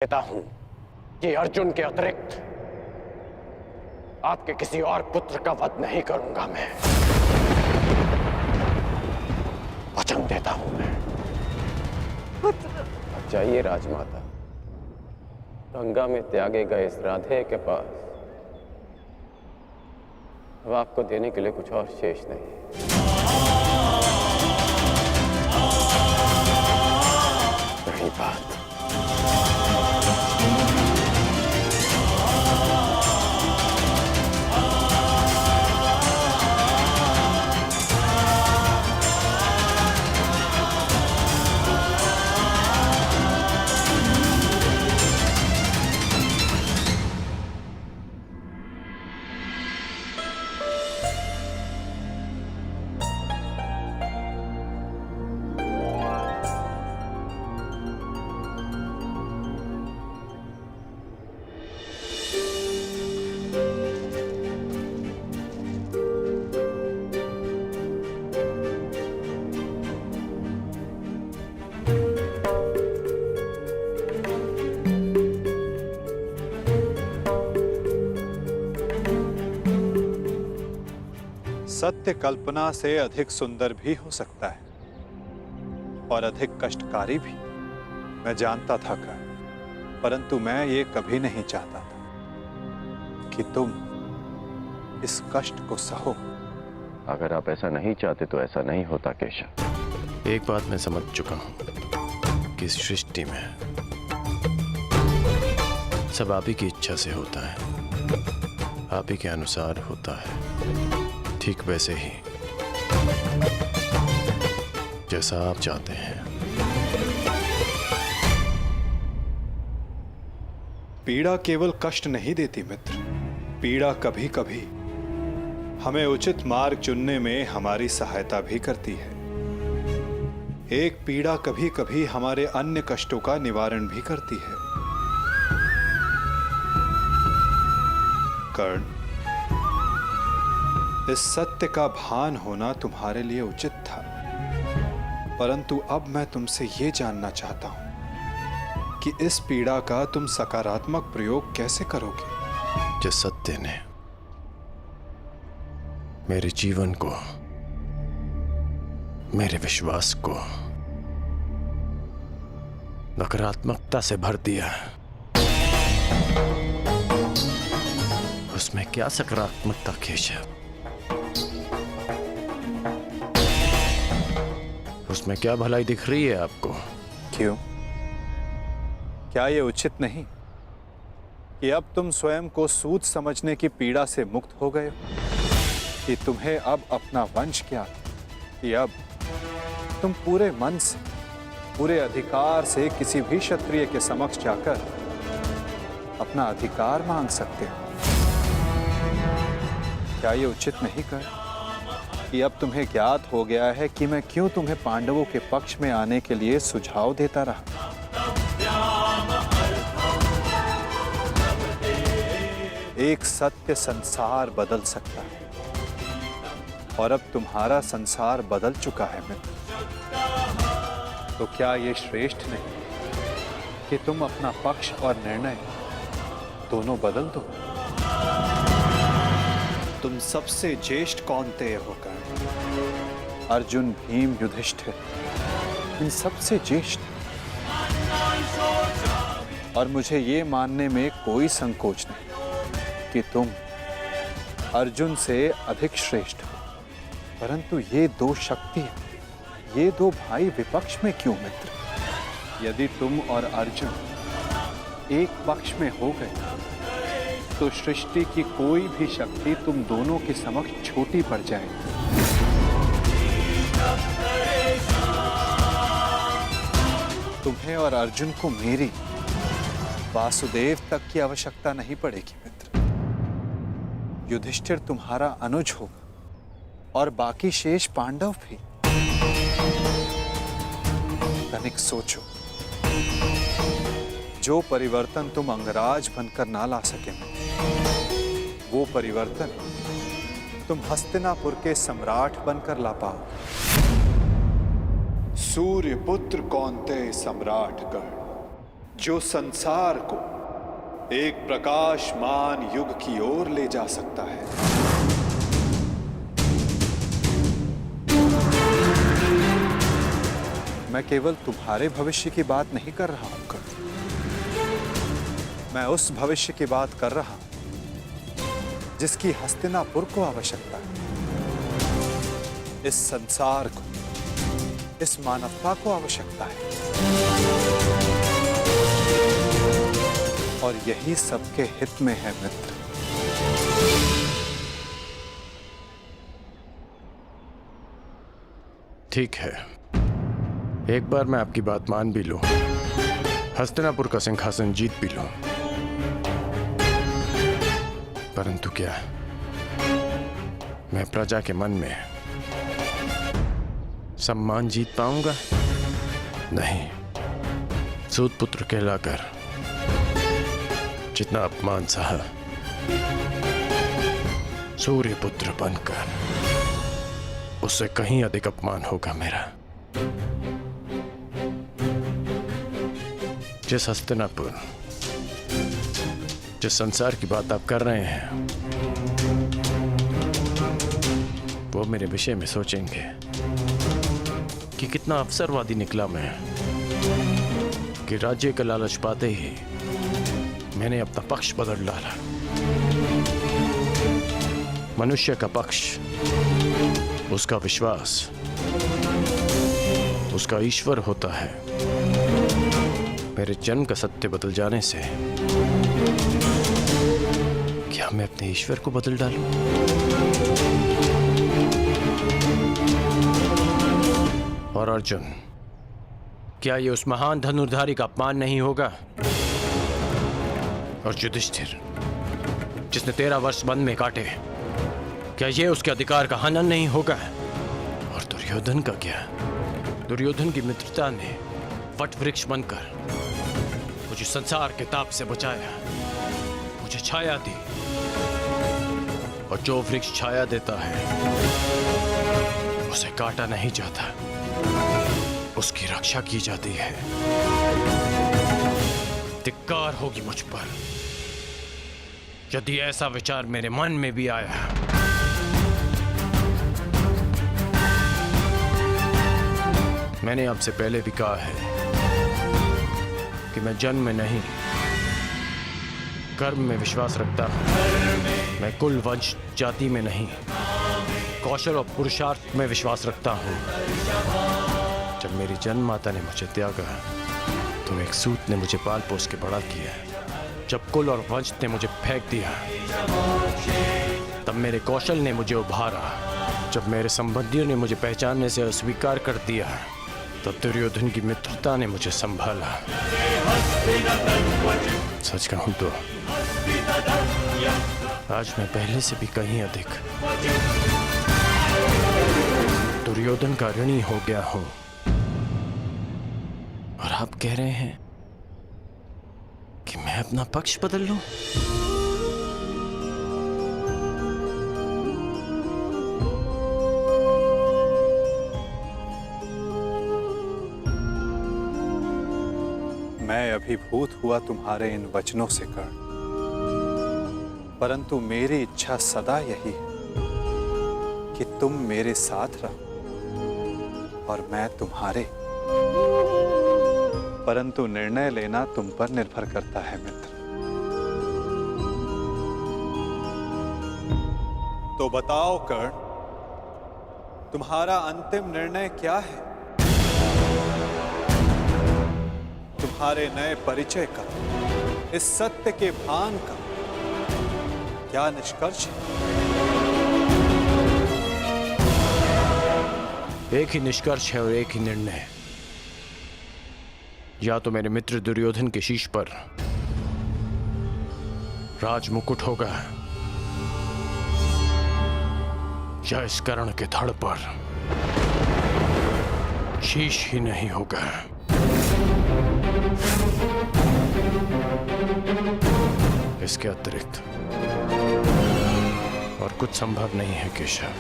कहता हूं कि अर्जुन के अतिरिक्त आपके किसी और पुत्र का वध नहीं करूंगा मैं। वचन देता हूं मैं। जाइए राजमाता, गंगा में त्यागे गए इस राधे के पास अब आपको देने के लिए कुछ और शेष नहीं। रही बात सत्य कल्पना से अधिक सुंदर भी हो सकता है और अधिक कष्टकारी भी। मैं जानता था कर्ण, परंतु मैं ये कभी नहीं चाहता था कि तुम इस कष्ट को सहो। अगर आप ऐसा नहीं चाहते तो ऐसा नहीं होता केशव। एक बात मैं समझ चुका हूं कि इस सृष्टि में सब आप ही की इच्छा से होता है, आप ही के अनुसार होता है, ठीक वैसे ही जैसा आप चाहते हैं। पीड़ा केवल कष्ट नहीं देती मित्र, पीड़ा कभी कभी हमें उचित मार्ग चुनने में हमारी सहायता भी करती है। एक पीड़ा कभी कभी हमारे अन्य कष्टों का निवारण भी करती है। कर्ण, इस सत्य का भान होना तुम्हारे लिए उचित था, परंतु अब मैं तुमसे ये जानना चाहता हूं कि इस पीड़ा का तुम सकारात्मक प्रयोग कैसे करोगे। जिस सत्य ने मेरे जीवन को, मेरे विश्वास को नकारात्मकता से भर दिया, उसमें क्या सकारात्मकता केशव? उसमें क्या भलाई दिख रही है आपको? क्यों? क्या यह उचित नहीं कि अब तुम स्वयं को सूद समझने की पीड़ा से मुक्त हो गए हो? कि तुम्हें अब अपना वंश क्या, कि अब तुम पूरे मन से, पूरे अधिकार से किसी भी क्षत्रिय के समक्ष जाकर अपना अधिकार मांग सकते हो? क्या यह उचित नहीं कर कि अब तुम्हें ज्ञात हो गया है कि मैं क्यों तुम्हें पांडवों के पक्ष में आने के लिए सुझाव देता रहा? एक सत्य संसार बदल सकता है और अब तुम्हारा संसार बदल चुका है मित्र। तो क्या यह श्रेष्ठ नहीं कि तुम अपना पक्ष और निर्णय दोनों बदल दो? तुम सबसे ज्येष्ठ कौन्तेय होकर अर्जुन, भीम, युधिष्ठिर, इन सबसे ज्येष्ठ, और मुझे ये मानने में कोई संकोच नहीं कि तुम अर्जुन से अधिक श्रेष्ठ हो। परंतु ये दो शक्तियां, ये दो भाई विपक्ष में क्यों मित्र? यदि तुम और अर्जुन एक पक्ष में हो गए तो सृष्टि की कोई भी शक्ति तुम दोनों के समक्ष छोटी पड़ जाएगी। तुम्हें और अर्जुन को मेरी, वासुदेव तक की आवश्यकता नहीं पड़ेगी मित्र। युधिष्ठिर तुम्हारा अनुज होगा और बाकी शेष पांडव भी। तनिक सोचो, जो परिवर्तन तुम अंगराज बनकर ना ला सके, वो परिवर्तन तुम हस्तिनापुर के सम्राट बनकर ला पाओ। सूर्य पुत्र कौन्तेय सम्राट गण, जो संसार को एक प्रकाशमान युग की ओर ले जा सकता है। मैं केवल तुम्हारे भविष्य की बात नहीं कर रहा हूं कर्ण, मैं उस भविष्य की बात कर रहा हूं जिसकी हस्तिनापुर को आवश्यकता है, इस संसार को, इस मानवता को आवश्यकता है। और यही सबके हित में है मित्र। ठीक है, एक बार मैं आपकी बात मान भी लूं, हस्तिनापुर का सिंहासन जीत भी लूं, परंतु क्या मैं प्रजा के मन में सम्मान जीत पाऊंगा? नहीं। सूत पुत्र कहलाकर जितना अपमान सहा, सूर्य पुत्र बनकर उससे कहीं अधिक अपमान होगा मेरा। जिस हस्तिनापुर, जिस संसार की बात आप कर रहे हैं, वो मेरे विषय में सोचेंगे कि कितना अवसरवादी निकला मैं, कि राज्य का लालच पाते ही मैंने अपना पक्ष बदल डाला। मनुष्य का पक्ष, उसका विश्वास, उसका ईश्वर होता है। मेरे जन्म का सत्य बदल जाने से क्या मैं अपने ईश्वर को बदल डालूं? और अर्जुन, क्या ये उस महान धनुर्धारी का अपमान नहीं होगा? और युधिष्ठिर, जिसने 13 वर्ष वन में काटे, क्या ये उसके अधिकार का हनन नहीं होगा? और दुर्योधन का क्या? दुर्योधन की मित्रता ने वट वृक्ष बनकर मुझे संसार के ताप से बचाया, मुझे छाया दी, और जो वृक्ष छाया देता है उसे काटा नहीं जाता, उसकी रक्षा की जाती है। धिक्कार होगी मुझ पर यदि ऐसा विचार मेरे मन में भी आया। मैंने आपसे पहले भी कहा है कि मैं जन्म में नहीं, कर्म में विश्वास रखता हूं। मैं कुल, वंश, जाति में नहीं, कौशल और पुरुषार्थ में विश्वास रखता हूं। जब मेरी जन्म माता ने मुझे त्यागा तो एक सूत ने मुझे पाल पोस के बड़ा किया। जब कुल और वंश ने मुझे फेंक दिया तब मेरे कौशल ने मुझे उभारा। जब मेरे संबंधियों ने मुझे पहचानने से अस्वीकार कर दिया तब दुर्योधन की मित्रता ने मुझे संभाला। सच कहूं तो आज मैं पहले से भी कहीं अधिक दुर्योधन का ऋणी हो गया हूं। और आप कह रहे हैं कि मैं अपना पक्ष बदल लूं? मैं अभिभूत हुआ तुम्हारे इन वचनों से कर्ण, परंतु मेरी इच्छा सदा यही है कि तुम मेरे साथ रहो और मैं तुम्हारे। परंतु निर्णय लेना तुम पर निर्भर करता है मित्र। तो बताओ कर्ण, तुम्हारा अंतिम निर्णय क्या है? तुम्हारे नए परिचय का, इस सत्य के भान का क्या निष्कर्ष है? एक ही निष्कर्ष है और एक ही निर्णय। या तो मेरे मित्र दुर्योधन के शीश पर राज मुकुट होगा, या इस कर्ण के धड़ पर शीश ही नहीं होगा। इसके अतिरिक्त और कुछ संभव नहीं है केशव।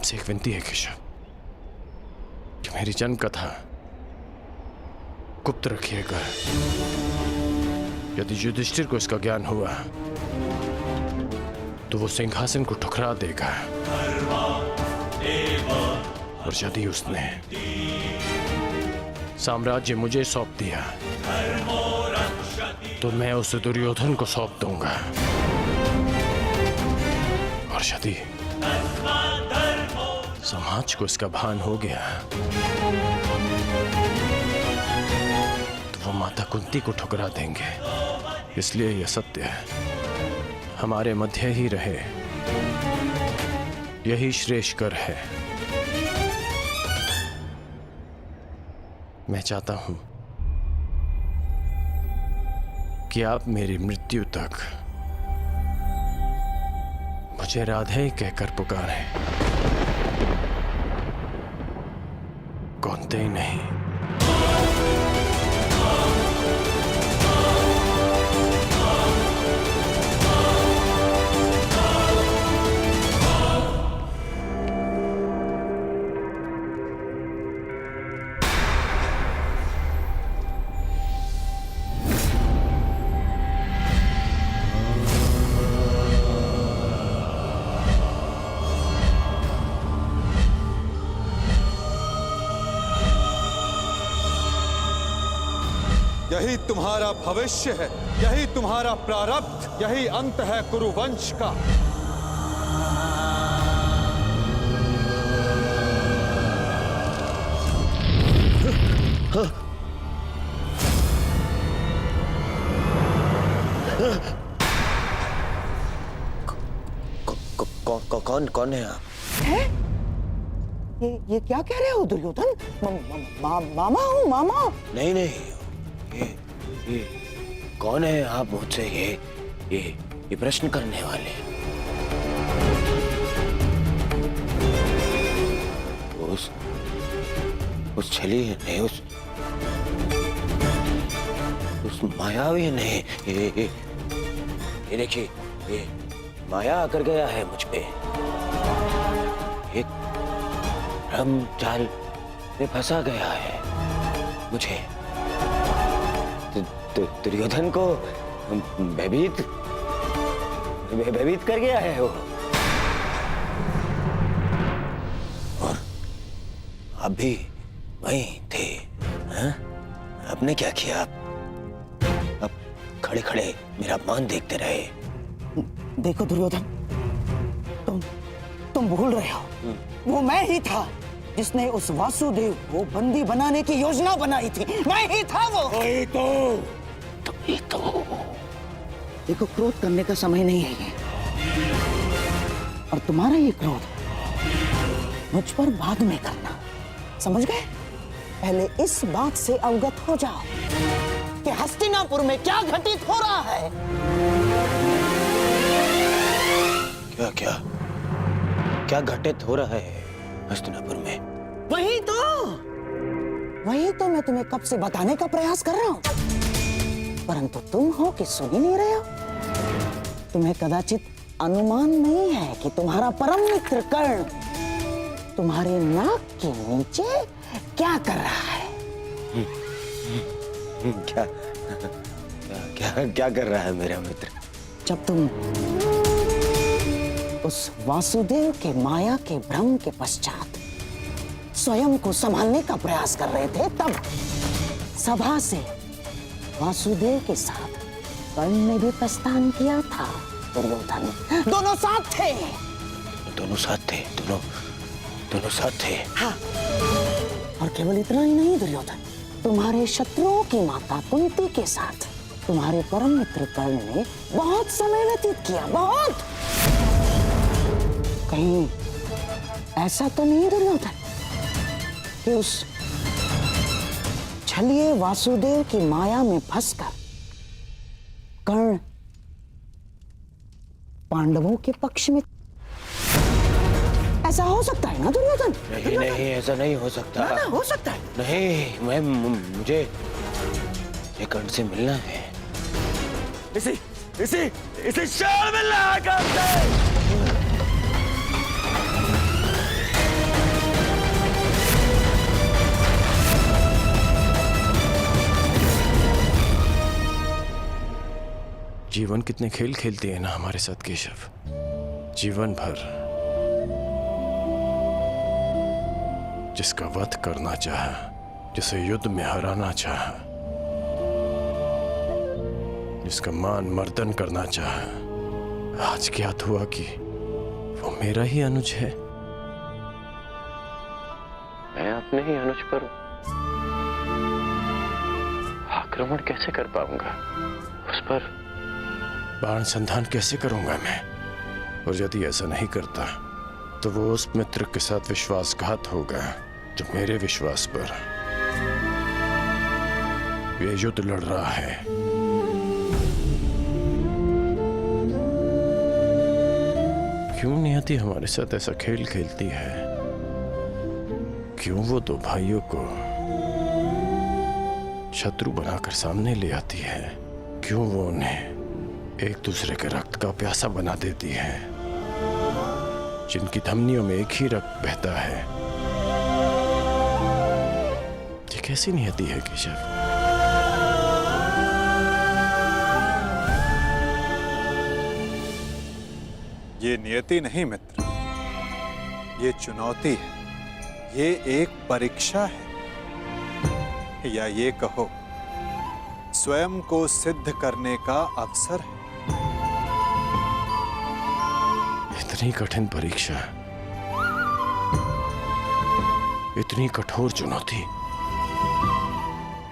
आपसे एक विनती है केशव कि मेरी जन्म कथा गुप्त रखिएगा। यदि युधिष्ठिर को इसका ज्ञान हुआ तो वो सिंहासन को ठुकरा देगा, और यदि उसने साम्राज्य मुझे सौंप दिया तो मैं उसे दुर्योधन को सौंप दूंगा, और यदि समाज को इसका भान हो गया तो वो माता कुंती को ठुकरा देंगे। इसलिए यह सत्य हमारे मध्य ही रहे, यही श्रेष्ठकर है। मैं चाहता हूं कि आप मेरी मृत्यु तक मुझे राधे कहकर पुकारें, कौनते ही नहीं। यही तुम्हारा भविष्य है, यही तुम्हारा प्रारब्ध, यही अंत है कुरुवंश का। कौन है आप? है? ये क्या कह रहे हो दुर्योधन? मामा हूँ, मामा। नहीं ये कौन है आप मुझसे ये प्रश्न करने वाले? उस छली ने उस मायावी ने ये देखिए, ये माया आकर गया है मुझ पे, एक भ्रम जाल में फंसा गया है मुझे। दुर्योधन को भयभीत कर गया है वो, और आप भी वहीं थे। हाँ? आपने क्या किया? अब खड़े खड़े मेरा अपमान देखते रहे। देखो दुर्योधन, तुम भूल रहे हो, वो मैं ही था जिसने उस वासुदेव को बंदी बनाने की योजना बनाई थी। मैं ही था वो। वही तो। देखो, क्रोध करने का समय नहीं है ये, और तुम्हारा ये क्रोध मुझ पर बाद में करना, समझ गए? पहले इस बात से अवगत हो जाओ कि हस्तिनापुर में क्या घटित हो रहा है। क्या घटित हो रहा है हस्तिनापुर में? वही तो मैं तुम्हें कब से बताने का प्रयास कर रहा हूं, परंतु तुम हो कि सुन ही नहीं रहे हो। तुम्हें कदाचित अनुमान नहीं है कि तुम्हारा परम मित्र कर्ण तुम्हारे नाक के नीचे क्या कर रहा है। क्या कर रहा है मेरा मित्र? जब तुम उस वासुदेव के माया के भ्रम के पश्चात स्वयं को संभालने का प्रयास कर रहे थे, तब सभा से वासुदेव के साथ कर्ण ने भी प्रस्थान किया था। दुर्योधन, दोनों साथ थे। दोनों साथ थे। हाँ, और केवल इतना ही नहीं दुर्योधन, तुम्हारे शत्रुओं की माता कुंती के साथ तुम्हारे परम मित्र कर्ण ने बहुत समय व्यतीत किया, बहुत। कहीं ऐसा तो नहीं दुर्योधन कि उस छलिए वासुदेव की माया में फंसकर कर्ण पांडवों के पक्ष में? ऐसा हो सकता है ना दुर्योधन? नहीं, ऐसा नहीं हो सकता। ना, हो सकता है। नहीं, मुझे कर्ण से मिलना है। इसी शाल मिलना है कर्ण से। जीवन कितने खेल खेलती है ना हमारे साथ केशव। जीवन भर जिसका वध करना चाहा, जिसे युद्ध में हराना चाहा, जिसका मान मर्दन करना चाहा, आज ज्ञात हुआ कि वो मेरा ही अनुज है। मैं अपने ही अनुज पर आक्रमण कैसे कर पाऊंगा? उस पर बाण संधान कैसे करूंगा मैं? और यदि ऐसा नहीं करता तो वो उस मित्र के साथ विश्वासघात होगा जो मेरे विश्वास पर ये युद्ध लड़ रहा है। क्यों नियति हमारे साथ ऐसा खेल खेलती है? क्यों वो दो भाइयों को शत्रु बनाकर सामने ले आती है? क्यों वो उन्हें एक दूसरे के रक्त का प्यासा बना देती है, जिनकी धमनियों में एक ही रक्त बहता है? ये कैसी नियति है केशव? ये नियति नहीं मित्र, ये चुनौती है, ये एक परीक्षा है, या ये कहो स्वयं को सिद्ध करने का अवसर है। इतनी कठिन परीक्षा, इतनी कठोर चुनौती,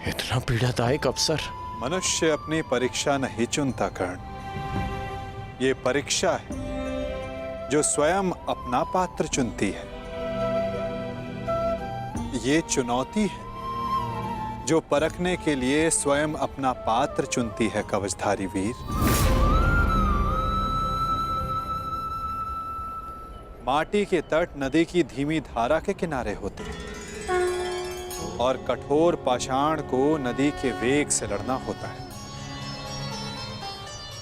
इतना पीड़ादायक अवसर। मनुष्य अपनी परीक्षा नहीं चुनता कर्ण, ये परीक्षा है जो स्वयं अपना पात्र चुनती है। ये चुनौती है जो परखने के लिए स्वयं अपना पात्र चुनती है कवचधारी वीर। माटी के तट नदी की धीमी धारा के किनारे होते हैं और कठोर पाषाण को नदी के वेग से लड़ना होता है।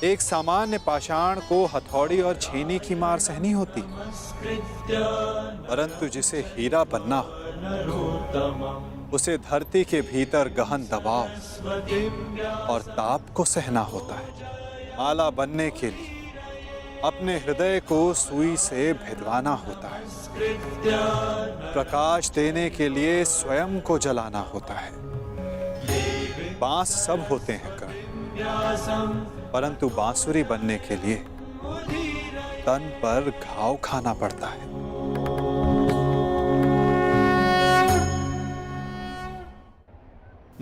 एक सामान्य पाषाण को हथौड़ी और छेनी की मार सहनी होती है, परंतु जिसे हीरा बनना हो उसे धरती के भीतर गहन दबाव और ताप को सहना होता है। माला बनने के लिए अपने हृदय को सुई से भिदवाना होता है, प्रकाश देने के लिए स्वयं को जलाना होता है। बांस सब होते हैं कर्ण, परंतु बांसुरी बनने के लिए तन पर घाव खाना पड़ता है।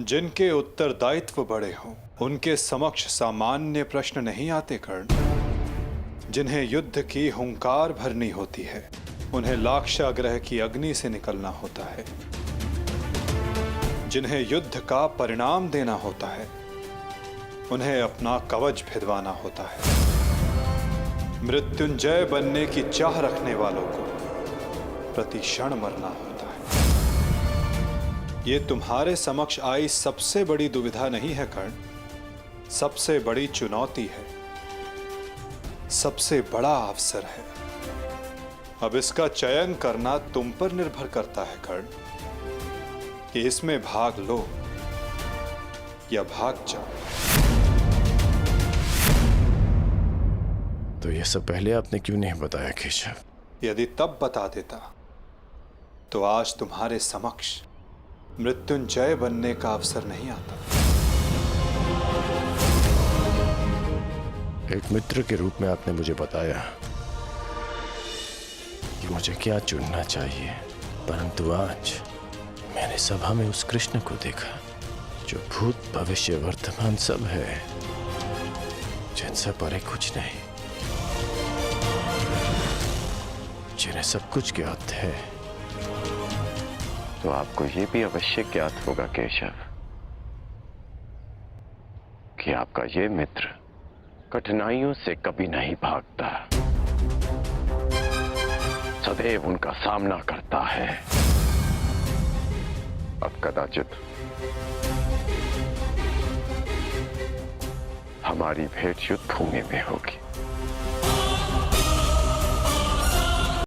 जिनके उत्तरदायित्व बड़े हों उनके समक्ष सामान्य प्रश्न नहीं आते कर्ण। जिन्हें युद्ध की हुंकार भरनी होती है उन्हें लाक्षागृह की अग्नि से निकलना होता है। जिन्हें युद्ध का परिणाम देना होता है उन्हें अपना कवच भिदवाना होता है। मृत्युंजय बनने की चाह रखने वालों को प्रति क्षण मरना होता है। ये तुम्हारे समक्ष आई सबसे बड़ी दुविधा नहीं है कर्ण, सबसे बड़ी चुनौती है, सबसे बड़ा अवसर है। अब इसका चयन करना तुम पर निर्भर करता है कर्ण कि इसमें भाग लो या भाग जाओ। तो ये सब पहले आपने क्यों नहीं बताया केशव? यदि तब बता देता तो आज तुम्हारे समक्ष मृत्युंजय बनने का अवसर नहीं आता। एक मित्र के रूप में आपने मुझे बताया कि मुझे क्या चुनना चाहिए, परंतु आज मैंने सभा में उस कृष्ण को देखा जो भूत भविष्य वर्तमान सब है, जिनसे परे कुछ नहीं, जिन्हें सब कुछ ज्ञात है। तो आपको ये भी अवश्य ज्ञात होगा केशव कि आपका ये मित्र कठिनाइयों से कभी नहीं भागता, सदैव उनका सामना करता है। अब कदाचित हमारी भेंट युद्ध भूमि में होगी।